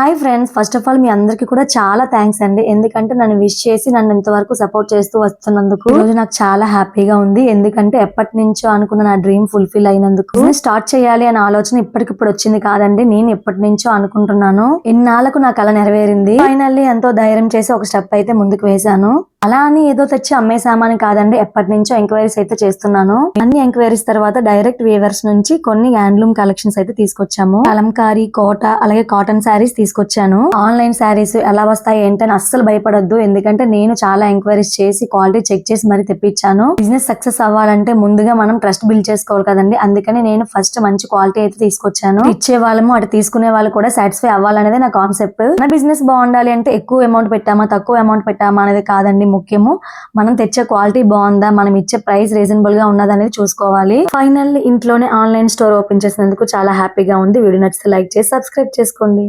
Hi friends, first of all మీ అందరికీ కూడా చాలా థ్యాంక్స్ అండి. ఎందుకంటే నన్ను విష్ చేసి నన్ను ఇంతవరకు సపోర్ట్ చేస్తూ వస్తున్నందుకు ఈ రోజు నాకు చాలా హ్యాపీగా ఉంది. ఎందుకంటే ఎప్పటి నుంచో అనుకున్న నా డ్రీమ్ ఫుల్ఫిల్ అయినందుకు. స్టార్ట్ చేయాలి అనే ఆలోచన ఇప్పటికిప్పుడు వచ్చింది కాదండి, నేను ఎప్పటి నుంచో అనుకుంటున్నాను. ఇన్నాళ్లకు నా కల నెరవేరింది. ఫైనల్లీ ఎంతో ధైర్యం చేసి ఒక స్టెప్ అయితే ముందుకు వేశాను. అలా అని ఏదో తెచ్చి అమ్మేసామని కాదండి, ఎప్పటి నుంచో ఎంక్వైరీస్ అయితే చేస్తున్నాను. అన్ని ఎంక్వైరీస్ తర్వాత డైరెక్ట్ వీవర్స్ నుంచి కొన్ని హ్యాండ్లూమ్ కలెక్షన్స్ అయితే తీసుకొచ్చాము. కలంకారీ, కోట, అలాగే కాటన్ శారీస్ తీసుకొచ్చాను. ఆన్లైన్ శారీస్ ఎలా వస్తాయి ఏంటని అస్సలు భయపడొద్దు. ఎందుకంటే నేను చాలా ఎంక్వైరీస్ చేసి క్వాలిటీ చెక్ చేసి మరి తెప్పించాను. బిజినెస్ సక్సెస్ అవ్వాలంటే ముందుగా మనం ట్రస్ట్ బిల్డ్ చేసుకోవాలి కదండి. అందుకని నేను ఫస్ట్ మంచి క్వాలిటీ అయితే తీసుకొచ్చాను. ఇచ్చే వాళ్ళము అటు తీసుకునే వాళ్ళు కూడా సాటిస్ఫై అవ్వాలనేది నా కాన్సెప్ట్. నా బిజినెస్ బాగుండాలి అంటే ఎక్కువ అమౌంట్ పెట్టామా తక్కువ అమౌంట్ పెట్టామా అనేది కాదండి ముఖ్యము. మనం తెచ్చే క్వాలిటీ బాగుందా, మనం ఇచ్చే ప్రైస్ రీజనబుల్ గా ఉన్నది అనేది చూసుకోవాలి. ఫైనల్లీ ఇంట్లోనే ఆన్లైన్ స్టోర్ ఓపెన్ చేసినందుకు చాలా హ్యాపీగా ఉంది. వీడియో నచ్చితే లైక్ చేసి సబ్స్క్రైబ్ చేసుకోండి.